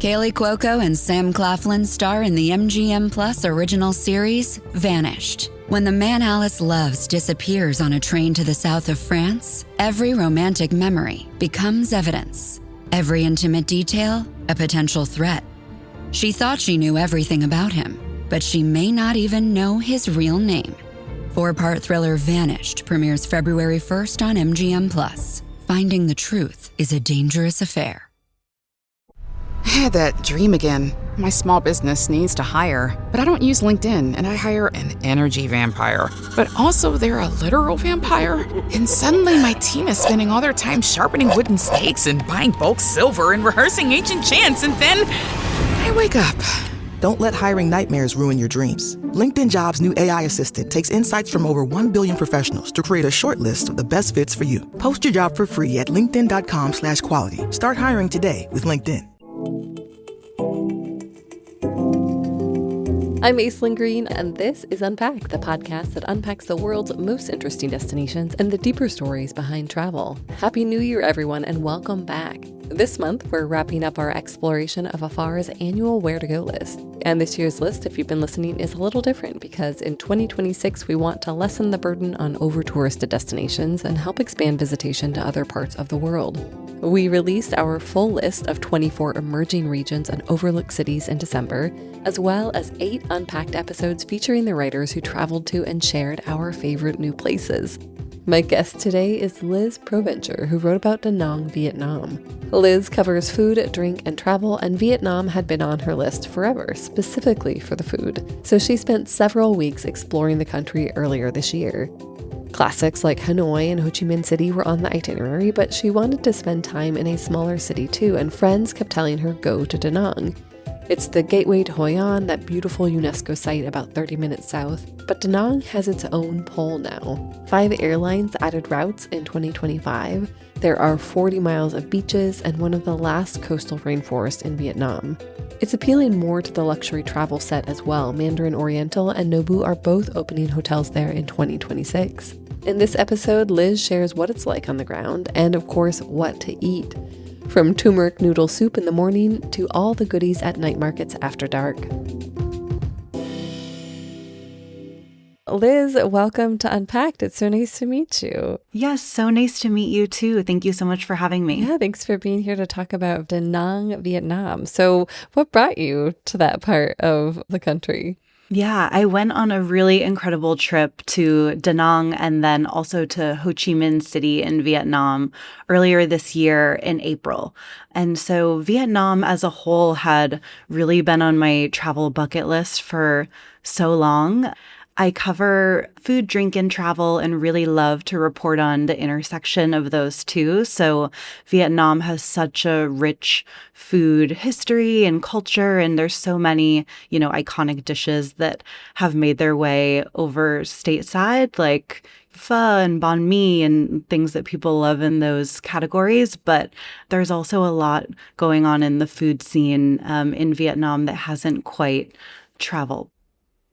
Kaylee Cuoco and Sam Claflin star in the MGM Plus original series, Vanished. When the man Alice loves disappears on a train to the south of France, every romantic memory becomes evidence. Every intimate detail, a potential threat. She thought she knew everything about him, but she may not even know his real name. 4-part thriller Vanished premieres February 1st on MGM Plus. Finding the truth is a dangerous affair. I had that dream again. My small business needs to hire, but I don't use LinkedIn, and I hire an energy vampire. But also they're a literal vampire. And suddenly my team is spending all their time sharpening wooden stakes and buying bulk silver and rehearsing ancient chants, and then I wake up. Don't let hiring nightmares ruin your dreams. LinkedIn Jobs' new AI assistant takes insights from over 1 billion professionals to create a short list of the best fits for you. Post your job for free at linkedin.com/quality. Start hiring today with LinkedIn. I'm Aislinn Green, and this is Unpack, the podcast that unpacks the world's most interesting destinations and the deeper stories behind travel. Happy New Year, everyone, and welcome back. This month, we're wrapping up our exploration of Afar's annual Where to Go list. And this year's list, if you've been listening, is a little different because in 2026, we want to lessen the burden on over-touristed destinations and help expand visitation to other parts of the world. We released our full list of 24 emerging regions and overlooked cities in December, as well as 8 unpacked episodes featuring the writers who traveled to and shared our favorite new places. My guest today is Liz Provencher, who wrote about Da Nang, Vietnam. Liz covers food, drink, and travel, and Vietnam had been on her list forever, specifically for the food. So she spent several weeks exploring the country earlier this year. Classics like Hanoi and Ho Chi Minh City were on the itinerary, but she wanted to spend time in a smaller city too, and friends kept telling her go to Da Nang. It's the gateway to Hoi An, that beautiful UNESCO site about 30 minutes south, but Da Nang has its own pole now. 5 airlines added routes in 2025. There are 40 miles of beaches and one of the last coastal rainforests in Vietnam. It's appealing more to the luxury travel set as well. Mandarin Oriental and Nobu are both opening hotels there in 2026. In this episode, Liz shares what it's like on the ground and, of course, what to eat. From turmeric noodle soup in the morning to all the goodies at night markets after dark. Liz, welcome to Unpacked. It's so nice to meet you. Yes, so nice to meet you too. Thank you so much for having me. Yeah, thanks for being here to talk about Da Nang, Vietnam. So what brought you to that part of the country? Yeah, I went on a really incredible trip to Da Nang and then also to Ho Chi Minh City in Vietnam earlier this year in April. And so Vietnam as a whole had really been on my travel bucket list for so long. I cover food, drink, and travel and really love to report on the intersection of those two. So Vietnam has such a rich food history and culture, and there's so many, iconic dishes that have made their way over stateside, like pho and banh mi and things that people love in those categories. But there's also a lot going on in the food scene in Vietnam that hasn't quite traveled.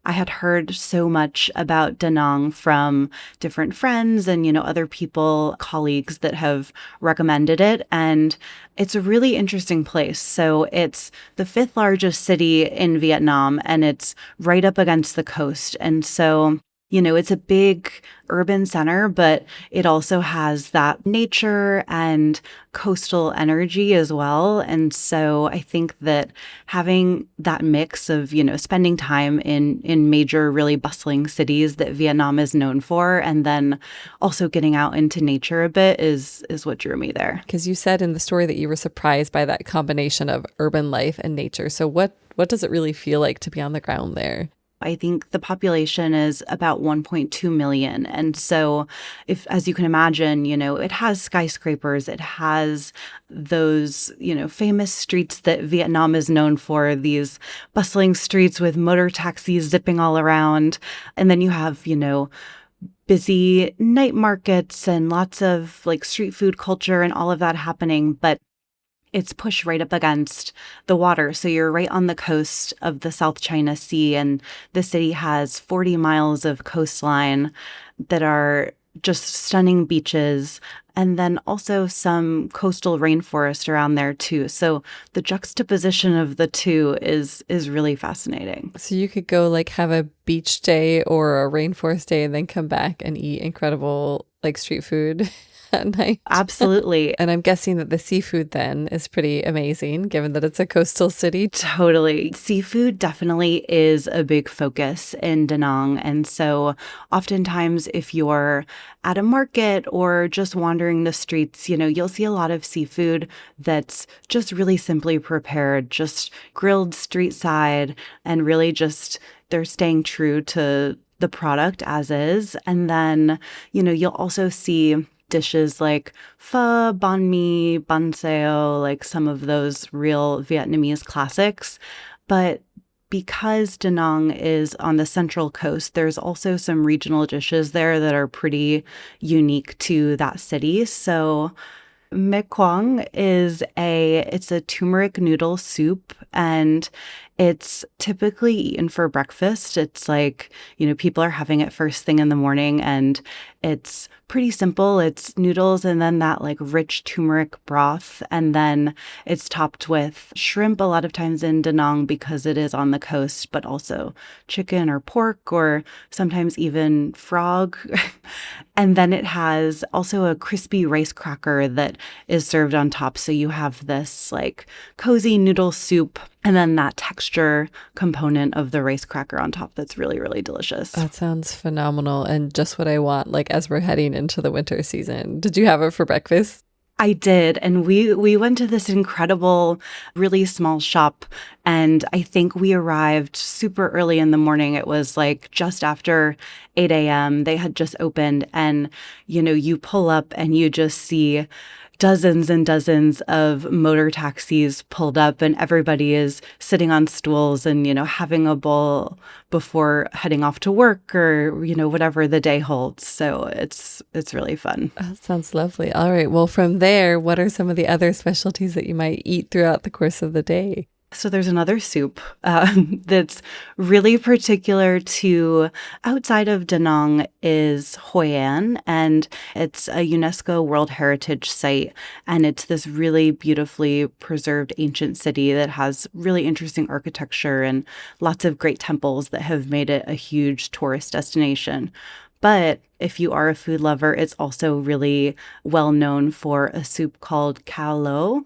I had heard so much about Da Nang from different friends and, other people, colleagues that have recommended it. And it's a really interesting place. So it's the 5th largest city in Vietnam, and it's right up against the coast. And so it's a big urban center, but it also has that nature and coastal energy as well. And so I think that having that mix of, spending time in major, really bustling cities that Vietnam is known for, and then also getting out into nature a bit is what drew me there. Because you said in the story that you were surprised by that combination of urban life and nature. So what does it really feel like to be on the ground there? I think the population is about 1.2 million. And so as you can imagine, it has skyscrapers, it has those, famous streets that Vietnam is known for, these bustling streets with motor taxis zipping all around. And then you have, busy night markets and lots of street food culture and all of that happening. But it's pushed right up against the water. So you're right on the coast of the South China Sea, and the city has 40 miles of coastline that are just stunning beaches, and then also some coastal rainforest around there too. So the juxtaposition of the two is really fascinating. So you could go like have a beach day or a rainforest day and then come back and eat incredible like street food at night. Absolutely. And I'm guessing that the seafood then is pretty amazing, given that it's a coastal city. Totally. Seafood definitely is a big focus in Da Nang. And so oftentimes if you're at a market or just wandering the streets, you'll see a lot of seafood that's just really simply prepared, just grilled street side, and really just they're staying true to the product as is. And then, you'll also see dishes like pho, banh mi, banh xeo, like some of those real Vietnamese classics. But because Da Nang is on the central coast, there's also some regional dishes there that are pretty unique to that city. So my quảng it's a turmeric noodle soup, and it's typically eaten for breakfast. It's like, people are having it first thing in the morning, and it's pretty simple. It's noodles and then that like rich turmeric broth. And then it's topped with shrimp a lot of times in Da Nang because it is on the coast, but also chicken or pork or sometimes even frog. And then it has also a crispy rice cracker that is served on top. So you have this like cozy noodle soup and then that texture component of the rice cracker on top that's really, really delicious. That sounds phenomenal and just what I want, like as we're heading into the winter season. Did you have it for breakfast? I did. And we went to this incredible, really small shop. And I think we arrived super early in the morning. It was like just after 8 a.m. They had just opened. And, you pull up and you just see dozens and dozens of motor taxis pulled up, and everybody is sitting on stools and, having a bowl before heading off to work or, whatever the day holds. So it's really fun. That sounds lovely. All right. Well, from there, what are some of the other specialties that you might eat throughout the course of the day? So there's another soup that's really particular to outside of Da Nang is Hoi An, and it's a UNESCO World Heritage Site, and it's this really beautifully preserved ancient city that has really interesting architecture and lots of great temples that have made it a huge tourist destination. But if you are a food lover, it's also really well known for a soup called Cao Lo.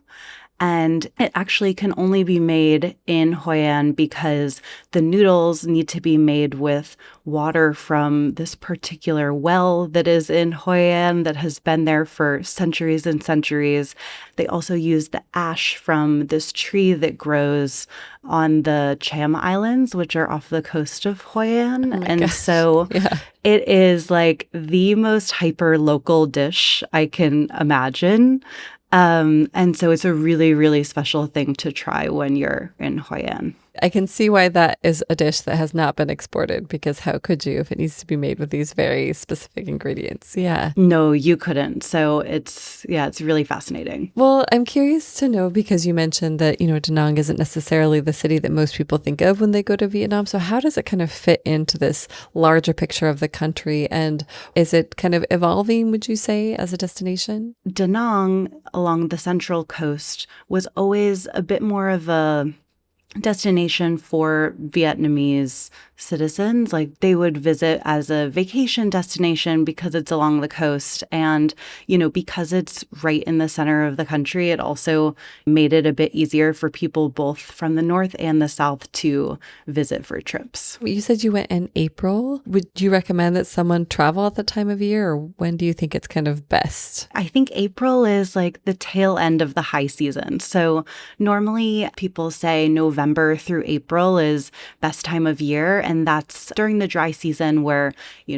And it actually can only be made in Hoi An because the noodles need to be made with water from this particular well that is in Hoi An that has been there for centuries and centuries. They also use the ash from this tree that grows on the Cham Islands, which are off the coast of Hoi An. Oh and gosh. So yeah. It is like the most hyper local dish I can imagine. And so it's a really, really special thing to try when you're in Hoi An. I can see why that is a dish that has not been exported, because how could you if it needs to be made with these very specific ingredients? Yeah. No, you couldn't. So it's really fascinating. Well, I'm curious to know, because you mentioned that, Da Nang isn't necessarily the city that most people think of when they go to Vietnam. So how does it kind of fit into this larger picture of the country? And is it kind of evolving, would you say, as a destination? Da Nang along the central coast was always a bit more of a destination for Vietnamese citizens. Like they would visit as a vacation destination because it's along the coast. And, because it's right in the center of the country, it also made it a bit easier for people both from the north and the south to visit for trips. You said you went in April. Would you recommend that someone travel at the time of year, or when do you think it's kind of best? I think April is like the tail end of the high season. So normally people say November through April is best time of year. And that's during the dry season where,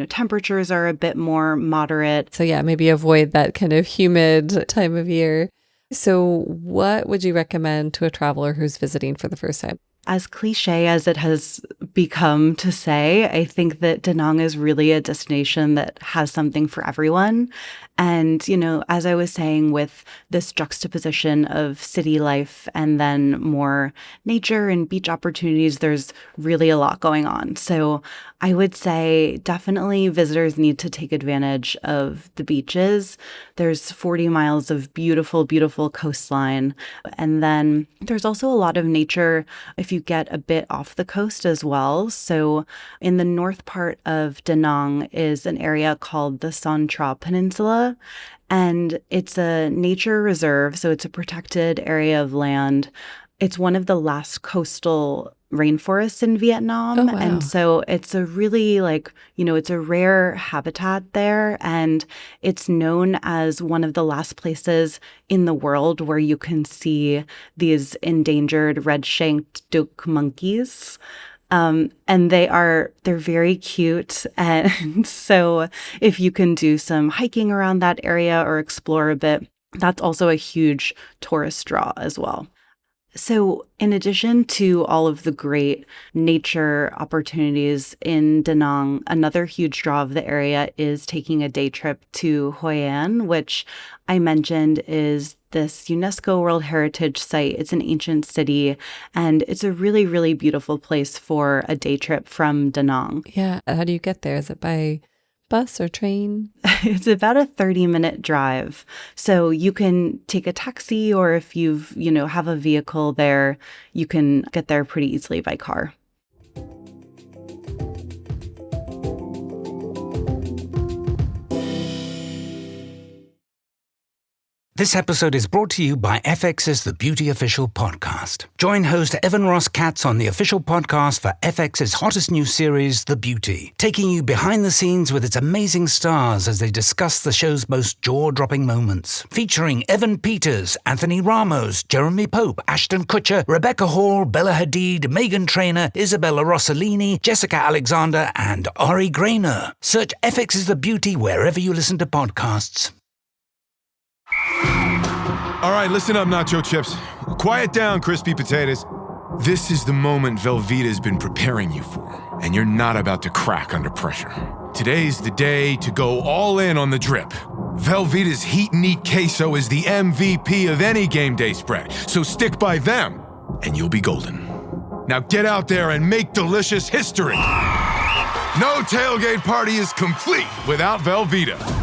temperatures are a bit more moderate. So yeah, maybe avoid that kind of humid time of year. So what would you recommend to a traveler who's visiting for the first time? As cliche as it has become to say. I think that Da Nang is really a destination that has something for everyone. And, as I was saying, with this juxtaposition of city life and then more nature and beach opportunities, there's really a lot going on. So I would say definitely visitors need to take advantage of the beaches. There's 40 miles of beautiful, beautiful coastline. And then there's also a lot of nature if you get a bit off the coast as well. So in the north part of Da Nang is an area called the Son Tra Peninsula. And it's a nature reserve, so it's a protected area of land. It's one of the last coastal rainforests in Vietnam. Oh, wow. And so it's a really it's a rare habitat there. And it's known as one of the last places in the world where you can see these endangered red-shanked duck monkeys. And they're very cute. And so if you can do some hiking around that area or explore a bit, that's also a huge tourist draw as well. So in addition to all of the great nature opportunities in Da Nang, another huge draw of the area is taking a day trip to Hoi An, which I mentioned is this UNESCO World Heritage Site. It's an ancient city, and it's a really, really beautiful place for a day trip from Da Nang. Yeah. How do you get there? Is it by bus or train? It's about a 30-minute drive. So you can take a taxi, or if have a vehicle there, you can get there pretty easily by car. This episode is brought to you by FX's The Beauty Official Podcast. Join host Evan Ross Katz on the official podcast for FX's hottest new series, The Beauty, taking you behind the scenes with its amazing stars as they discuss the show's most jaw-dropping moments. Featuring Evan Peters, Anthony Ramos, Jeremy Pope, Ashton Kutcher, Rebecca Hall, Bella Hadid, Meghan Trainor, Isabella Rossellini, Jessica Alexander, and Ari Grainer. Search FX's The Beauty wherever you listen to podcasts. All right, listen up, nacho chips. Quiet down, crispy potatoes. This is the moment Velveeta's been preparing you for, and you're not about to crack under pressure. Today's the day to go all in on the drip. Velveeta's Heat and Eat Queso is the MVP of any game day spread, so stick by them, and you'll be golden. Now get out there and make delicious history. No tailgate party is complete without Velveeta.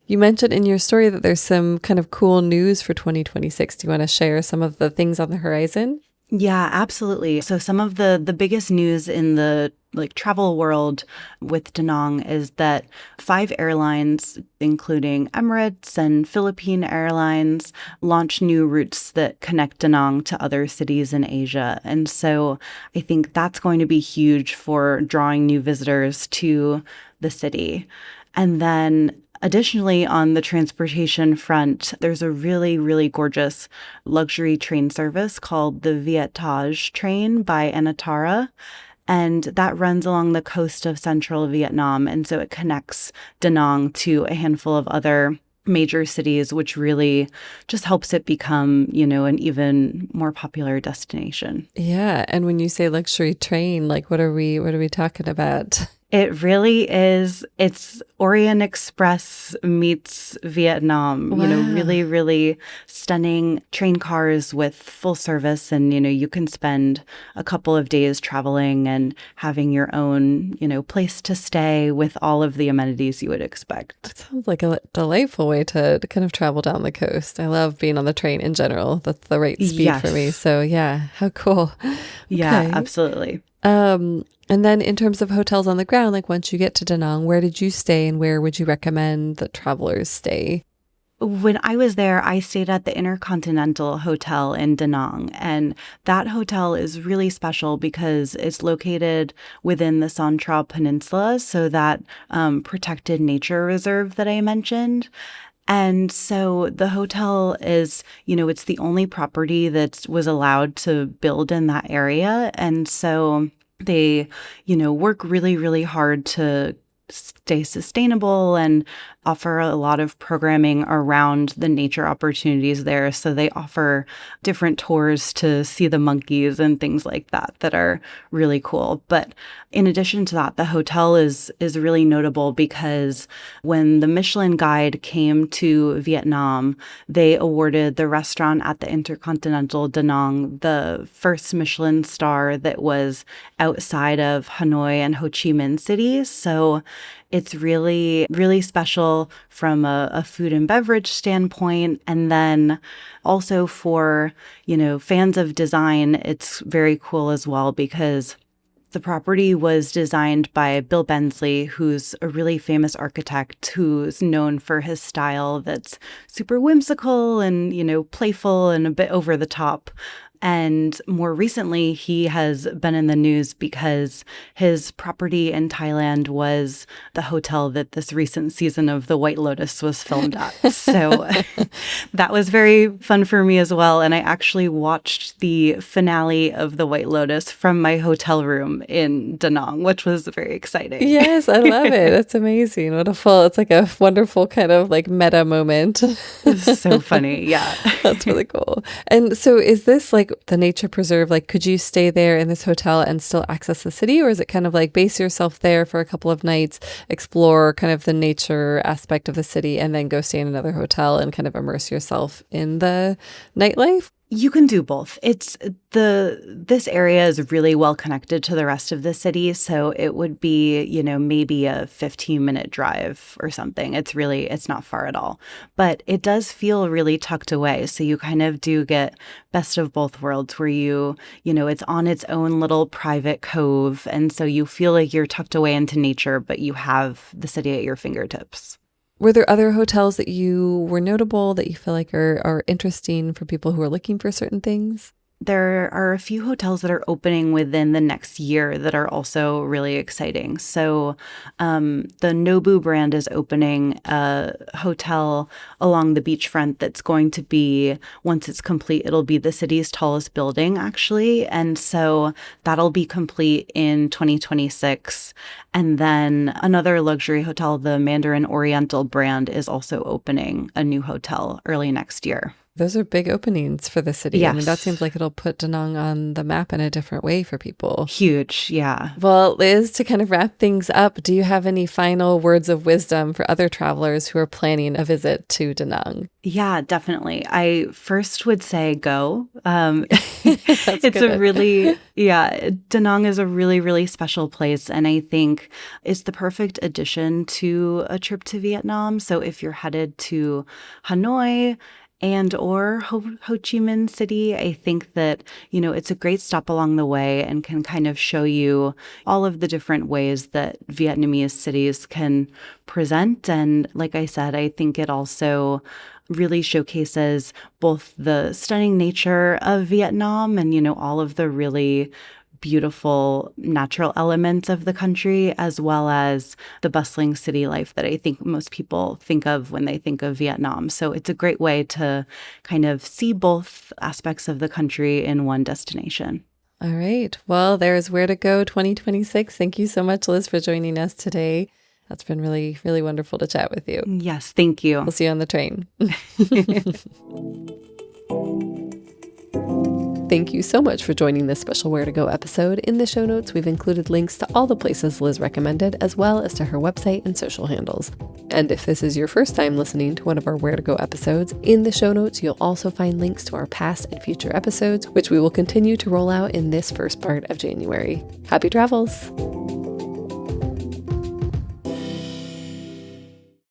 You mentioned in your story that there's some kind of cool news for 2026. Do you want to share some of the things on the horizon? Yeah, absolutely. So some of the biggest news in the travel world with Da Nang is that 5 airlines, including Emirates and Philippine Airlines, launch new routes that connect Da Nang to other cities in Asia. And so I think that's going to be huge for drawing new visitors to the city. And then additionally, on the transportation front, there's a really, really gorgeous luxury train service called the Viettage train by Anatara. And that runs along the coast of central Vietnam. And so it connects Da Nang to a handful of other major cities, which really just helps it become, an even more popular destination. Yeah. And when you say luxury train, what are we talking about? It really is. It's Orient Express meets Vietnam. Wow. Really, really stunning train cars with full service. And, you can spend a couple of days traveling and having your own, place to stay with all of the amenities you would expect. That sounds like a delightful way to kind of travel down the coast. I love being on the train in general. That's the right speed for me. So yeah, how cool. Yeah, Okay. absolutely. And then in terms of hotels on the ground, once you get to Da Nang, where did you stay and where would you recommend that travelers stay? When I was there, I stayed at the Intercontinental Hotel in Da Nang, and that hotel is really special because it's located within the Son Tra Peninsula, so that protected nature reserve that I mentioned. And so the hotel is, it's the only property that was allowed to build in that area. And so they, work really, really hard to stay sustainable and offer a lot of programming around the nature opportunities there. So they offer different tours to see the monkeys and things like that that are really cool. But in addition to that, the hotel is really notable because when the Michelin Guide came to Vietnam, they awarded the restaurant at the Intercontinental Da Nang the first Michelin star that was outside of Hanoi and Ho Chi Minh City. So it's really, really special from a food and beverage standpoint. And then also for, fans of design, it's very cool as well because the property was designed by Bill Bensley, who's a really famous architect who's known for his style that's super whimsical and, playful and a bit over the top. And more recently, he has been in the news because his property in Thailand was the hotel that this recent season of The White Lotus was filmed at. So that was very fun for me as well. And I actually watched the finale of The White Lotus from my hotel room in Da Nang, which was very exciting. Yes, I love it. That's amazing. It's like a wonderful kind of like meta moment. It's so funny. Yeah. That's really cool. And so is this like the nature preserve, like could you stay there in this hotel and still access the city, or is it kind of like base yourself there for a couple of nights, explore kind of the nature aspect of the city, and then go stay in another hotel and kind of immerse yourself in the nightlife? You can do both. This area is really well connected to the rest of the city, so it would be, maybe a 15-minute drive or something. It's not far at all. But it does feel really tucked away, so you kind of do get best of both worlds where it's on its own little private cove, and so you feel like you're tucked away into nature, but you have the city at your fingertips. Were there other hotels that you were notable that you feel like are interesting for people who are looking for certain things? There are a few hotels that are opening within the next year that are also really exciting. So the Nobu brand is opening a hotel along the beachfront that's going to be, once it's complete, it'll be the city's tallest building, actually. And so that'll be complete in 2026. And then another luxury hotel, the Mandarin Oriental brand, is also opening a new hotel early next year. Those are big openings for the city. Yes. I mean, that seems like it'll put Da Nang on the map in a different way for people. Huge, yeah. Well, Liz, to kind of wrap things up, do you have any final words of wisdom for other travelers who are planning a visit to Da Nang? Yeah, definitely. I first would say go. It's a really, Da Nang is a really, really special place. And I think it's the perfect addition to a trip to Vietnam. So if you're headed to Hanoi and or Ho Chi Minh City, I think that, it's a great stop along the way and can kind of show you all of the different ways that Vietnamese cities can present. And like I said, I think it also really showcases both the stunning nature of Vietnam and, all of the really beautiful natural elements of the country, as well as the bustling city life that I think most people think of when they think of Vietnam. So it's a great way to kind of see both aspects of the country in one destination. All right. Well, there's Where to Go 2026. Thank you so much, Liz, for joining us today. That's been really, really wonderful to chat with you. Yes, thank you. We'll see you on the train. Thank you so much for joining this special Where to Go episode. In the show notes, we've included links to all the places Liz recommended, as well as to her website and social handles. And if this is your first time listening to one of our Where to Go episodes, in the show notes, you'll also find links to our past and future episodes, which we will continue to roll out in this first part of January. Happy travels!